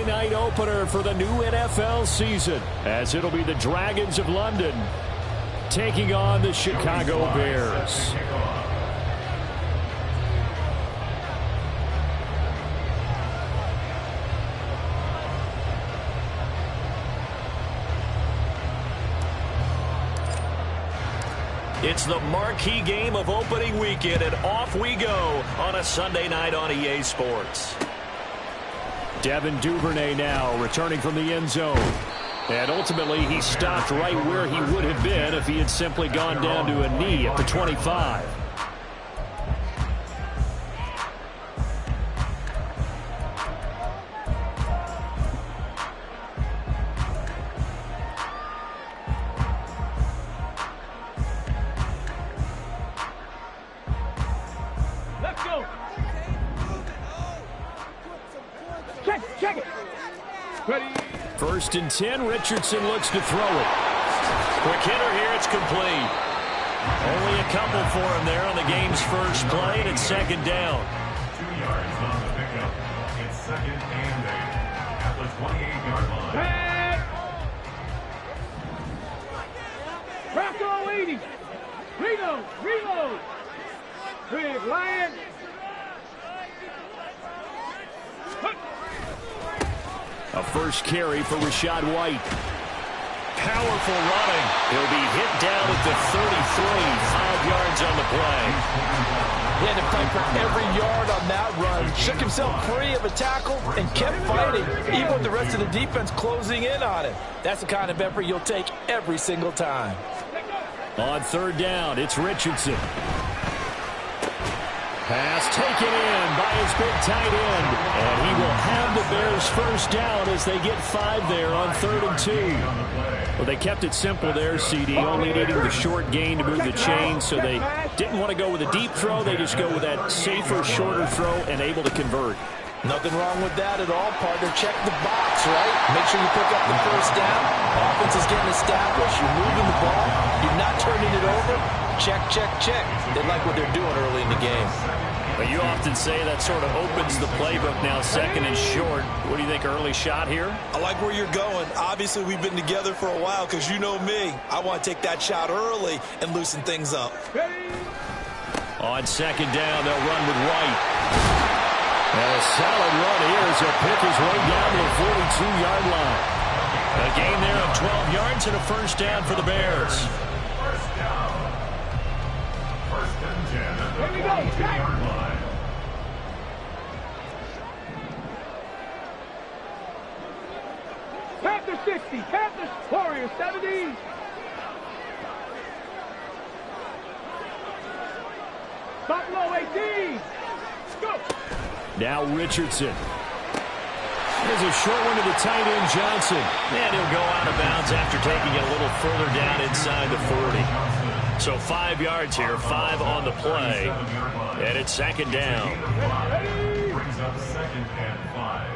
Sunday night opener for the new NFL season, as it'll be the Dragons of London taking on the Chicago Bears. It's the marquee game of opening weekend, and off we go on a Sunday night on EA Sports. Devin Duvernay now returning from the end zone. And ultimately, he stopped right where he would have been if he had simply gone down to a knee at the 25. First and 10, Richardson looks to throw it. Quick hitter here, it's complete. Only a couple for him there on the game's first play, and it's second down. 2 yards on the pickup. It's second and 8 at the 28-yard line. Rocco 80. Reload. Big Lion. A first carry for Rachaad White. Powerful running. He'll be hit down at the 33, 5 yards on the play. He had to fight for every yard on that run. Shook himself free of a tackle and kept fighting, even with the rest of the defense closing in on him. That's the kind of effort you'll take every single time. On third down, it's Richardson. Pass taken in by his big tight end. And he will have the Bears first down as they get 5 there on 3rd and 2. Well, they kept it simple there, CD, only needing the short gain to move the chain, so they didn't want to go with a deep throw. They just go with that safer, shorter throw and able to convert. Nothing wrong with that at all, partner. Check the box, right? Make sure you pick up the first down. Offense is getting established. You're moving the ball. You're not turning it over. Check. They like what they're doing early in the game. But you often say that sort of opens the playbook now, second and short. What do you think, early shot here? I like where you're going. Obviously, we've been together for a while because you know me. I want to take that shot early and loosen things up. On second down, they'll run with White. And a solid run here as he'll pick his way down to the 42-yard line. A gain there of 12 yards and a first down for the Bears. First down. First and 10 at the 22-yard line. Panther 60. Panthers. Warriors 70. Buffalo 18. Go. Now Richardson. There's a short one to the tight end, Johnson. And he'll go out of bounds after taking it a little further down inside the 40. So 5 yards here, 5 on the play. And it's second down. Brings up second and 5.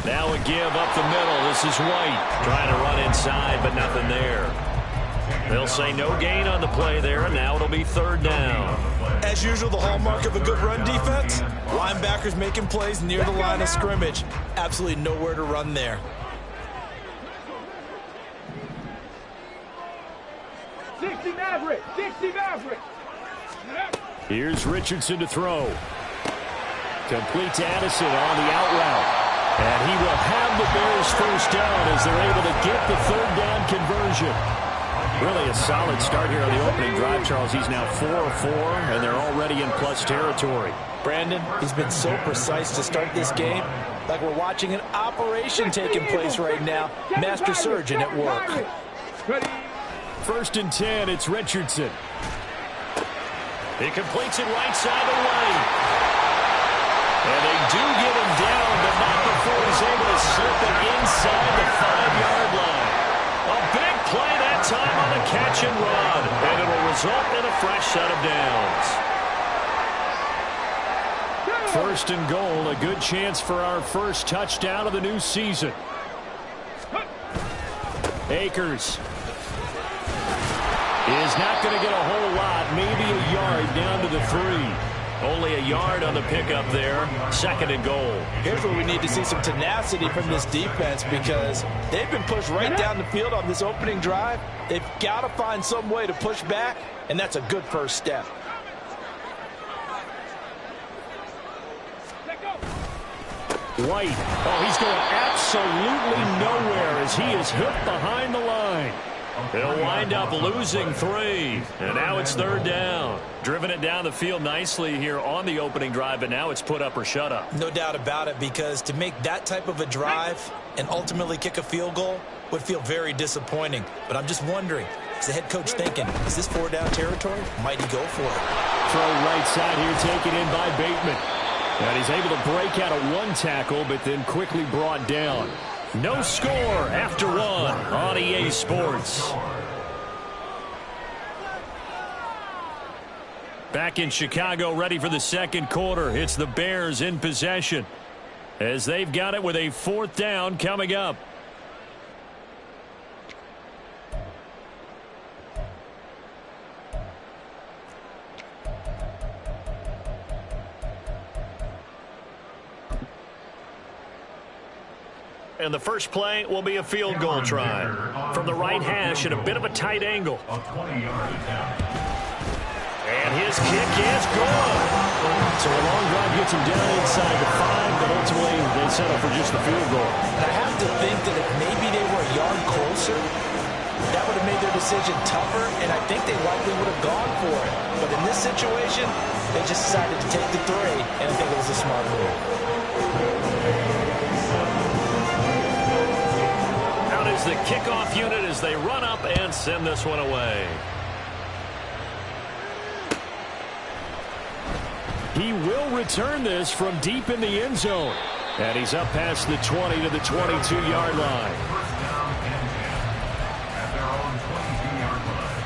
Now a give up the middle. This is White trying to run inside, but nothing there. They'll say no gain on the play there, and now it'll be third down. As usual, the hallmark of a good run defense, linebackers making plays near the line of scrimmage. Absolutely nowhere to run there. Maverick. Here's Richardson to throw. Complete to Addison on the out route. And he will have the Bears first down as they're able to get the third down conversion. Really a solid start here on the opening drive, Charles. He's now 4 of 4, and they're already in plus territory. Brandon, he's been so precise to start this game. Like we're watching an operation taking place right now. Master surgeon at work. First and 10, it's Richardson. He completes it right side of the lane. And they do get him down, but not before he's able to slip it inside the 5-yard line. A big play that time on the catch and run. And it'll result in a fresh set of downs. First and goal, a good chance for our first touchdown of the new season. Akers is not going to get a whole lot, maybe a yard down to the 3. Only a yard on the pickup there. 2nd and goal. Here's where we need to see some tenacity from this defense because they've been pushed right down the field on this opening drive. They've got to find some way to push back, and that's a good first step. White. Oh, he's going absolutely nowhere as he is hit behind the line. They'll wind up losing 3. And now it's 3rd down. Driven it down the field nicely here on the opening drive, but now it's put up or shut up. No doubt about it, because to make that type of a drive and ultimately kick a field goal would feel very disappointing. But I'm just wondering, is the head coach thinking, is this 4-down territory? Might he go for it? Throw right side here taken in by Bateman. And he's able to break out of 1 tackle, but then quickly brought down. No score after 1 on EA Sports. Back in Chicago, ready for the 2nd quarter. It's the Bears in possession as they've got it with a 4th down coming up. And the first play will be a field goal try from the right hash at a bit of a tight angle. And his kick is good. So a long drive gets him down inside the 5, but ultimately they settle for just the field goal. And I have to think that if maybe they were a yard closer, that would have made their decision tougher, and I think they likely would have gone for it. But in this situation, they just decided to take the 3, and I think it was a smart move. The kickoff unit as they run up and send this one away. He will return this from deep in the end zone. And he's up past the 20 to the 22-yard line. First down and 10 at their own 22-yard line.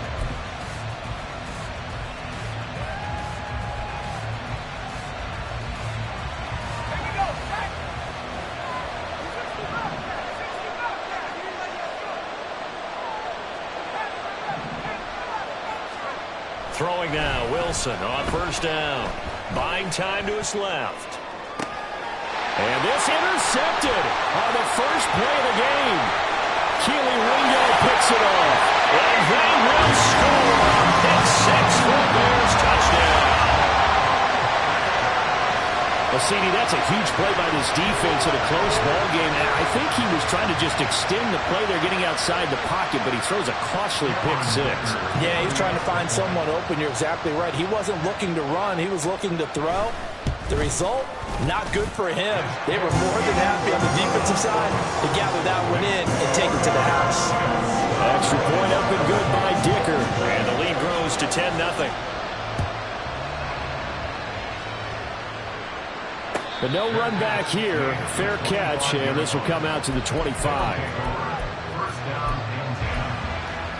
Throwing now, Wilson on first down. Buying time to his left. And this intercepted on the first play of the game. Keely Ringo picks it off. And they will score. Pick 6 for Bears touchdown. Well, CD, that's a huge play by this defense in a close ball game. I think he was trying to just extend the play. They're getting outside the pocket, but he throws a costly pick 6. Yeah, he's trying to find someone open. You're exactly right. He wasn't looking to run. He was looking to throw. The result, not good for him. They were more than happy on the defensive side to gather that one in and take it to the house. Extra point up and good by Dicker. And the lead grows to 10-0. But no run back here. Fair catch, and this will come out to the 25. First down and 10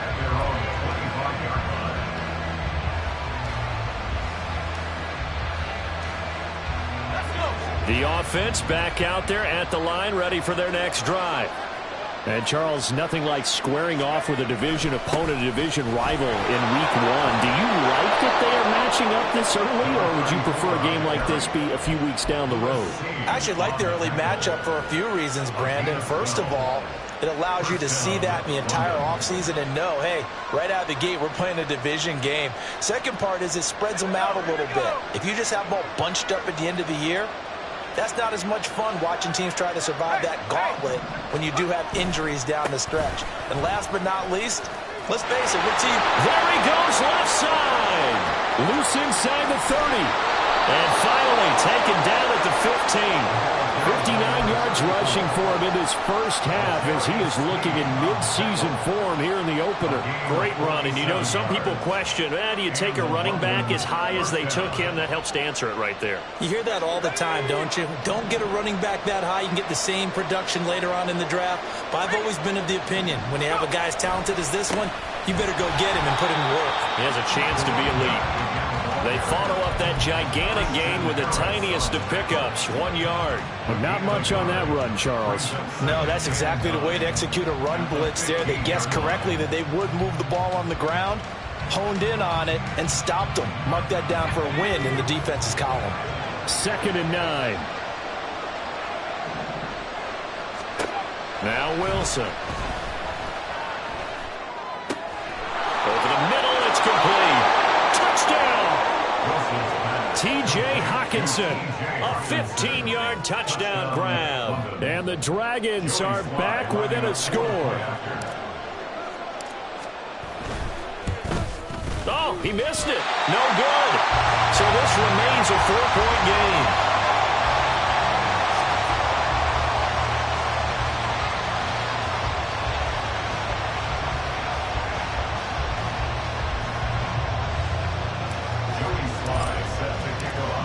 at their own 25-yard line. The offense back out there at the line, ready for their next drive. And, Charles, nothing like squaring off with a division opponent, a division rival in Week 1. Do you like that they are matching up this early, or would you prefer a game like this be a few weeks down the road? I actually like the early matchup for a few reasons, Brandon. First of all, it allows you to see that in the entire offseason and know, hey, right out of the gate, we're playing a division game. Second part is it spreads them out a little bit. If you just have them all bunched up at the end of the year, that's not as much fun watching teams try to survive that gauntlet when you do have injuries down the stretch. And last but not least, let's face it, what team? There he goes, left side. Loose inside the 30. And finally taken down at the 15. 59 yards rushing for him in this first half as he is looking in mid-season form here in the opener. Great run, and you know some people question, do you take a running back as high as they took him? That helps to answer it right there. You hear that all the time, don't you? Don't get a running back that high. You can get the same production later on in the draft. But I've always been of the opinion, when you have a guy as talented as this one, you better go get him and put him to work. He has a chance to be elite. They follow up that gigantic gain with the tiniest of pickups, 1 yard. But not much on that run, Charles. No, that's exactly the way to execute a run blitz there. They guessed correctly that they would move the ball on the ground. honed in on it and stopped them. Mark that down for a win in the defense's column. 2nd and 9. Now Wilson. Over the middle, it's complete. Touchdown! T.J. Hockenson, a 15-yard touchdown grab. And the Dragons are back within a score. Oh, he missed it. No good. So this remains a 4-point game.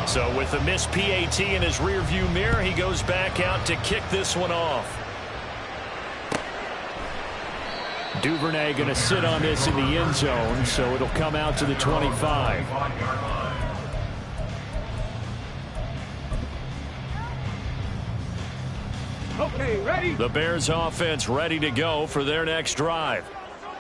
So with the missed PAT in his rearview mirror, he goes back out to kick this one off. Duvernay going to sit on this in the end zone, so it'll come out to the 25. Okay, ready? The Bears offense ready to go for their next drive.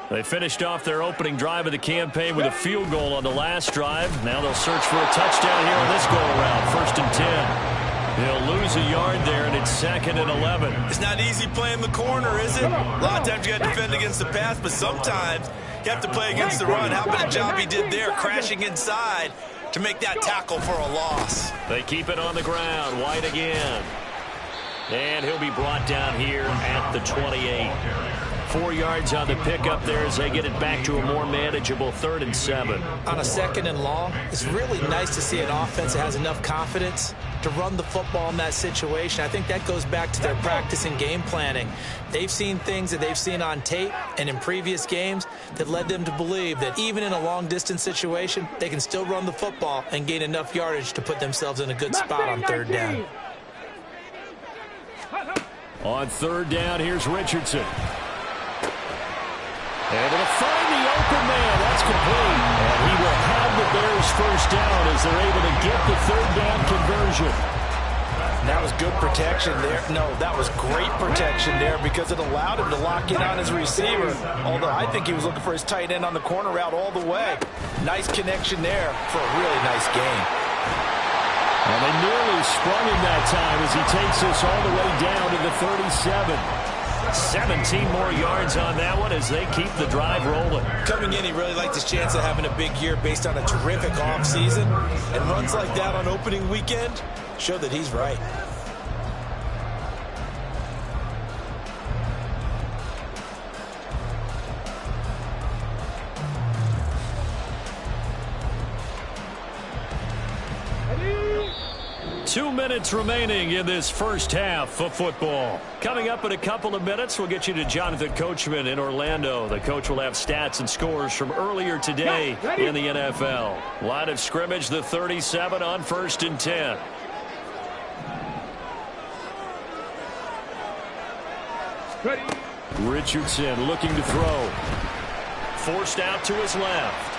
They finished off their opening drive of the campaign with a field goal on the last drive. Now they'll search for a touchdown here on this go-around. 1st and 10. They'll lose a yard there, and it's 2nd and 11. It's not easy playing the corner, is it? A lot of times you got to defend against the pass, but sometimes you have to play against the run. How about the job he did there, crashing inside to make that tackle for a loss? They keep it on the ground. White again. And he'll be brought down here at the 28. 4 yards on the pickup there as they get it back to a more manageable 3rd and 7. On a 2nd and long, it's really nice to see an offense that has enough confidence to run the football in that situation. I think that goes back to their practice and game planning. They've seen things that they've seen on tape and in previous games that led them to believe that even in a long-distance situation, they can still run the football and gain enough yardage to put themselves in a good spot on 3rd down. On 3rd down, here's Richardson. Able to find the open man. That's complete. And he will have the Bears 1st down as they're able to get the 3rd down conversion. That was good protection there. No, that was great protection there because it allowed him to lock in on his receiver. Although I think he was looking for his tight end on the corner route all the way. Nice connection there for a really nice game. And they nearly sprung him that time as he takes us all the way down to the 37. 17 more yards on that one as they keep the drive rolling. Coming in, he really liked his chance of having a big year based on a terrific offseason. And runs like that on opening weekend show that he's right. Ready? 2 minutes remaining in this first half of football. Coming up in a couple of minutes, we'll get you to Jonathan Coachman in Orlando. The coach will have stats and scores from earlier today in the NFL. Line of scrimmage, the 37 on 1st and 10. Ready? Richardson looking to throw. Forced out to his left.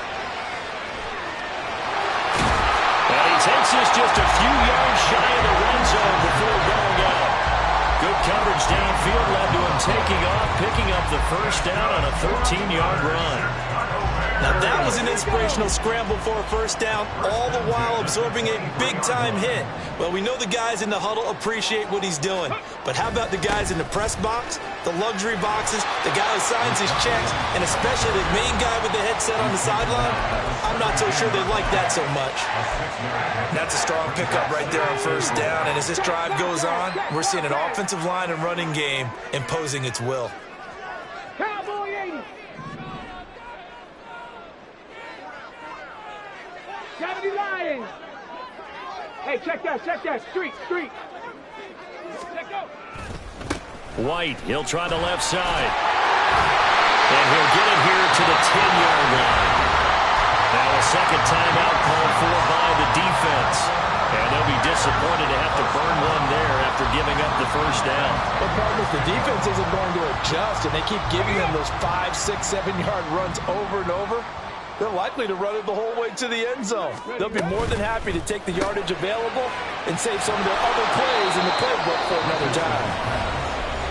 And he takes this just a few yards shy of the red zone before going out. Good coverage downfield led to him taking off, picking up the 1st down on a 13-yard run. Now that was an inspirational scramble for a 1st down, all the while absorbing a big-time hit. Well, we know the guys in the huddle appreciate what he's doing. But how about the guys in the press box, the luxury boxes, the guy who signs his checks, and especially the main guy with the headset on the sideline? I'm not so sure they like that so much. That's a strong pickup right there on 1st down. And as this drive goes on, we're seeing an offensive line and running game imposing its will. Cowboy 80. 70 Lions. Hey, check that. Street. Let go. White, he'll try the left side. And he'll get it here to the 10-yard line. Now a second timeout called for by the defense. And they'll be disappointed to have to burn one there after giving up the 1st down. But partners, the defense isn't going to adjust, and they keep giving them those 5, 6, 7-yard runs over and over. They're likely to run it the whole way to the end zone. They'll be more than happy to take the yardage available and save some of their other plays in the playbook for another time.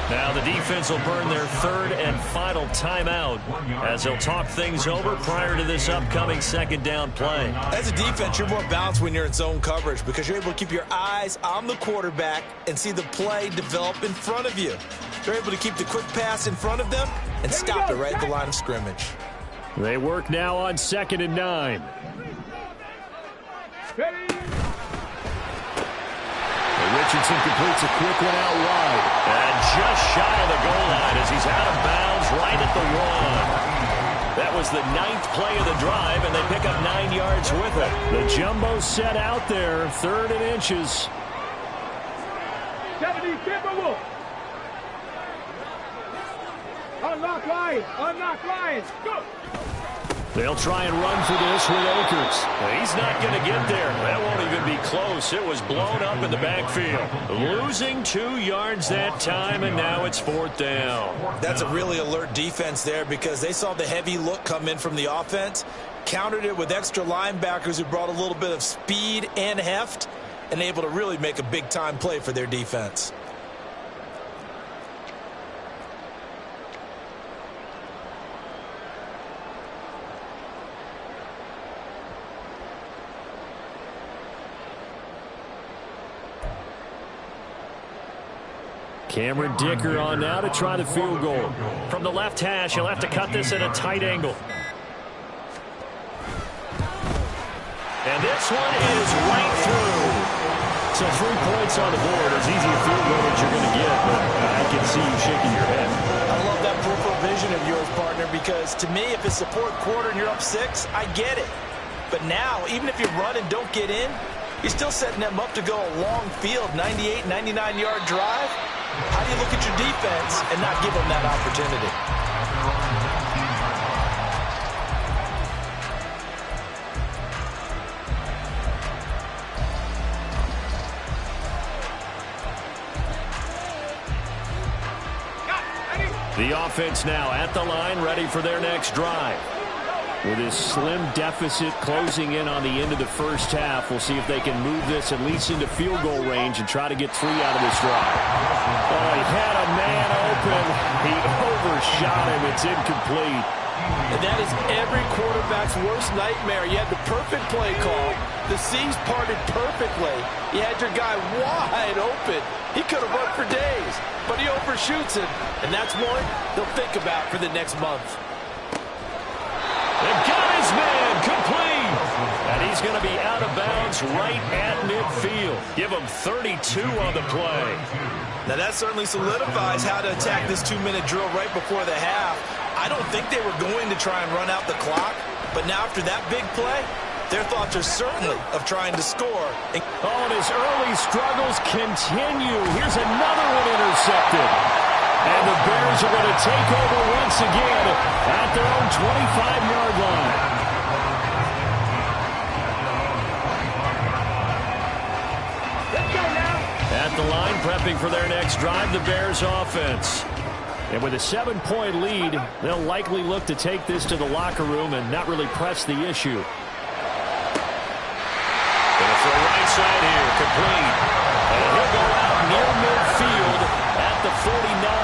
Now the defense will burn their third and final timeout as they'll talk things over prior to this upcoming second down play. As a defense, you're more balanced when you're in zone coverage because you're able to keep your eyes on the quarterback and see the play develop in front of you. They're able to keep the quick pass in front of them and stop it right at the line of scrimmage. They work now on 2nd and 9. Richardson completes a quick one out wide. And just shy of the goal line as he's out of bounds right at the 1. That was the 9th play of the drive, and they pick up 9 yards with it. The jumbo set out there, 3rd and inches. 70, Timberwolves. Unlock lines, go! They'll try and run for this with Akers. He's not going to get there. That won't even be close. It was blown up in the backfield. Losing 2 yards that time, and now it's 4th down. That's a really alert defense there because they saw the heavy look come in from the offense, countered it with extra linebackers who brought a little bit of speed and heft, and able to really make a big-time play for their defense. Cameron Dicker on now to try the field goal. From the left hash, he'll have to cut this at a tight angle. And this one is right through. So 3 points on the board. As easy a field goal as you're going to get, but I can see you shaking your head. I love that peripheral vision of yours, partner, because to me, if it's the 4th quarter and you're up 6, I get it. But now, even if you run and don't get in, you're still setting them up to go a long field, 98, 99-yard drive. How do you look at your defense and not give them that opportunity? The offense now at the line, ready for their next drive. With his slim deficit closing in on the end of the first half, we'll see if they can move this at least into field goal range and try to get 3 out of this drive. Oh, he had a man open. He overshot him. It's incomplete. And that is every quarterback's worst nightmare. You had the perfect play call. The seams parted perfectly. You had your guy wide open. He could have run for days, but he overshoots it. And that's one they'll think about for the next month. They've got his man complete. And he's going to be out of bounds right at midfield. Give him 32 on the play. Now that certainly solidifies how to attack this 2-minute drill right before the half. I don't think they were going to try and run out the clock, but now after that big play, their thoughts are certainly of trying to score. And his early struggles continue. Here's another one intercepted. And the Bears are going to take over once again at their own 25-yard line. Let's go now. At the line, prepping for their next drive, the Bears offense. And with a 7-point lead, they'll likely look to take this to the locker room and not really press the issue. Gonna throw right side here, complete. And he'll go out near midfield at the 49.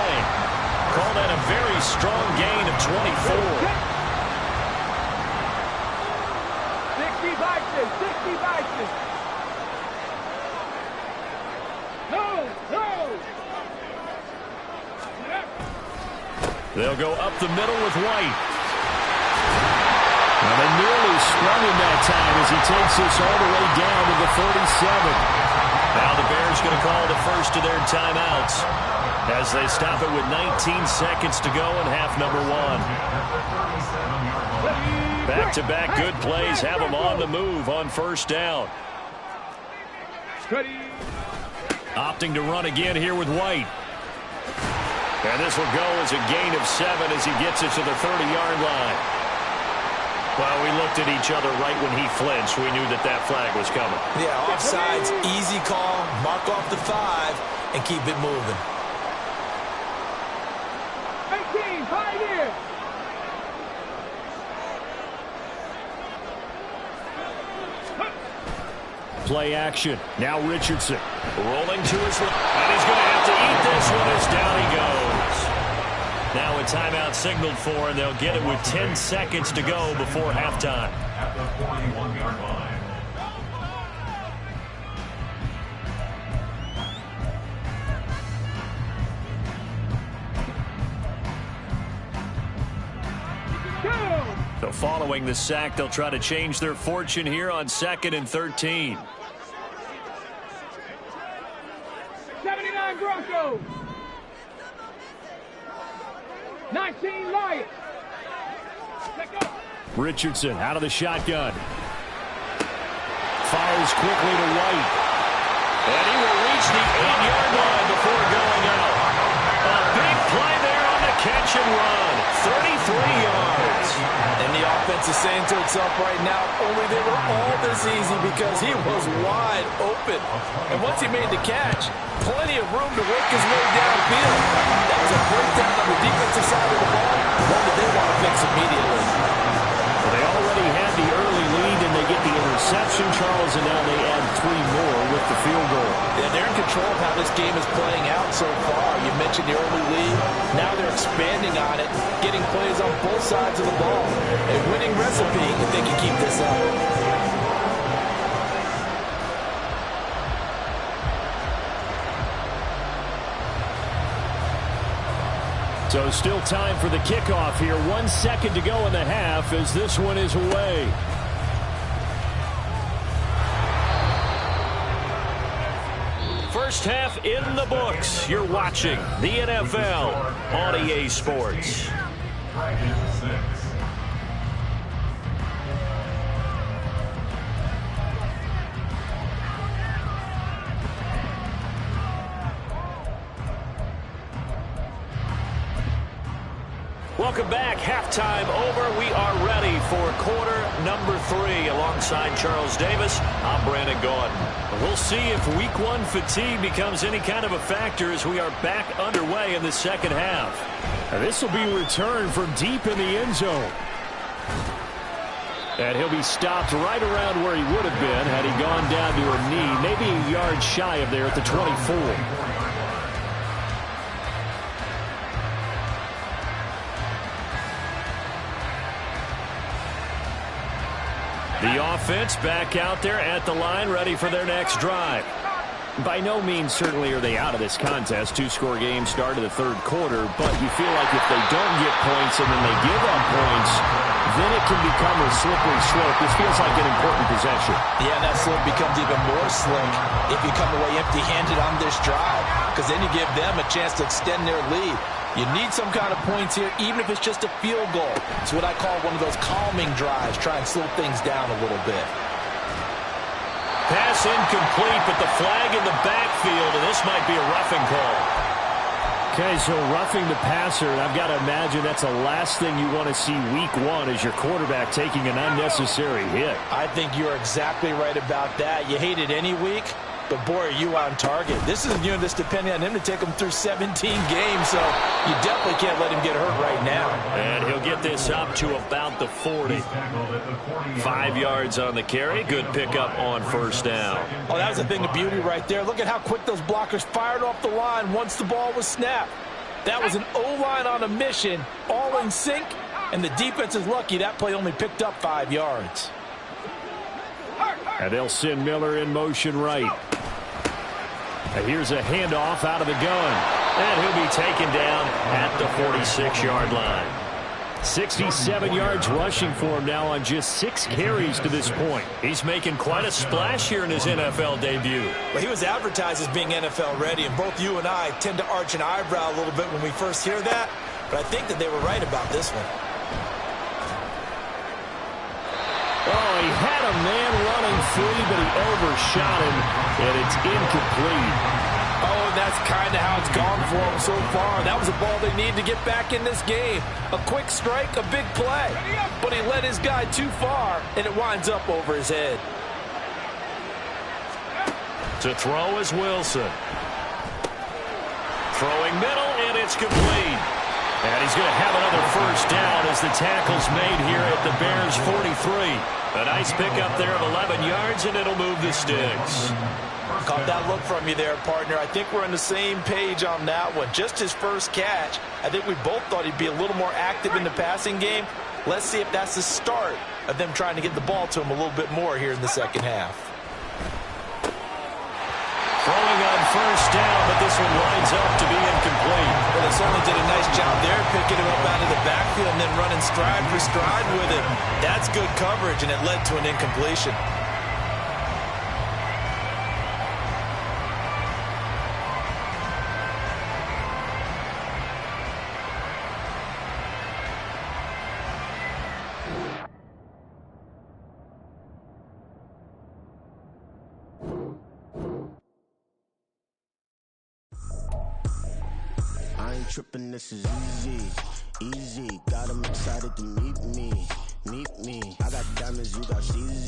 Call that a very strong gain of 24. 60 Bison, 60 Bison. No. They'll go up the middle with White. Now they nearly sprung him that time as he takes this all the way down to the 37. Now the Bears going to call the first of their timeouts as they stop it with 19 seconds to go in half number 1. Back-to-back good plays have them on the move on first down. Opting to run again here with White. And this will go as a gain of 7 as he gets it to the 30-yard line. Well, we looked at each other right when he flinched. We knew that that flag was coming. Yeah, offsides, easy call, mark off the 5, and keep it moving. 18, Pioneer. Play action. Now Richardson. Rolling to his left. And he's going to have to eat this one as down he goes. Now a timeout signaled for, and they'll get it with 10 seconds to go before halftime. At the 41-yard line. So following the sack, they'll try to change their fortune here on 2nd and 13. 79 Broncos. 19 Lions. Richardson out of the shotgun. Fires quickly to White. And he will reach the 8-yard line before going out. A big play there on the catch and run. 33 yards. And the offense is saying to itself right now, only they were all this easy because he was wide open. And once he made the catch, plenty of room to work his way downfield. That was a breakdown on the defensive side of the ball. One that they want to fix immediately. Well, they already had the early lead, and they get the interception, Charles, and now they add 3 more with the field goal. Yeah, they're in control of how this game is playing out so far. You mentioned the early lead. Now they're expanding on it, getting plays on both sides of the ball. A winning recipe if they can keep this up. So still time for the kickoff here. 1 second to go in the half as this one is away. First half in the books. You're watching the NFL on EA Sports. Dragons 6. Welcome back. Halftime over. We are ready for quarter number 3. Alongside Charles Davis, I'm Brandon Gaudin. We'll see if week 1 fatigue becomes any kind of a factor as we are back underway in the second half. And this will be returned from deep in the end zone. And he'll be stopped right around where he would have been had he gone down to a knee, maybe a yard shy of there at the 24. The offense back out there at the line, ready for their next drive. By no means, certainly, are they out of this contest. 2-score game start of the third quarter, but you feel like if they don't get points and then they give up points, then it can become a slippery slope. This feels like an important possession. Yeah, that slope becomes even more slick if you come away empty-handed on this drive, because then you give them a chance to extend their lead. You need some kind of points here, even if it's just a field goal. It's what I call one of those calming drives. Try and slow things down a little bit. Pass incomplete, but the flag in the backfield, and this might be a roughing call. Okay, so roughing the passer, and I've got to imagine that's the last thing you want to see week 1 is your quarterback taking an unnecessary hit. I think you're exactly right about that. You hate it any week, but boy, are you on target. This is that's depending on him to take him through 17 games, so you definitely can't let him get hurt right now. And he'll get this up to about the 40. 5 yards on the carry. Good pickup on first down. Oh, that was a thing of beauty right there. Look at how quick those blockers fired off the line once the ball was snapped. That was an O-line on a mission, all in sync, and the defense is lucky that play only picked up 5 yards. And they'll send Miller in motion right. And here's a handoff out of the gun. And he'll be taken down at the 46-yard line. 67 yards rushing for him now on just 6 carries to this point. He's making quite a splash here in his NFL debut. Well, he was advertised as being NFL ready, and both you and I tend to arch an eyebrow a little bit when we first hear that, but I think that they were right about this one. Oh, he had a man running free, but he overshot him, and it's incomplete. Oh, and that's kind of how it's gone for him so far. That was a ball they need to get back in this game. A quick strike, a big play. But he let his guy too far, and it winds up over his head. To throw is Wilson. Throwing middle, and it's complete. And he's going to have another first down as the tackle's made here at the Bears' 43. A nice pickup there of 11 yards, and it'll move the sticks. Caught that look from you there, partner. I think we're on the same page on that one. Just his first catch. I think we both thought he'd be a little more active in the passing game. Let's see if that's the start of them trying to get the ball to him a little bit more here in the second half. Throwing on first down, but this one lines up to be incomplete. Well, they certainly did a nice job there, picking him up out of the backfield and then running stride for stride with him. That's good coverage, and it led to an incompletion. I ain't tripping, this is easy, easy. Got 'em excited to meet me. I got diamonds, you got CZ.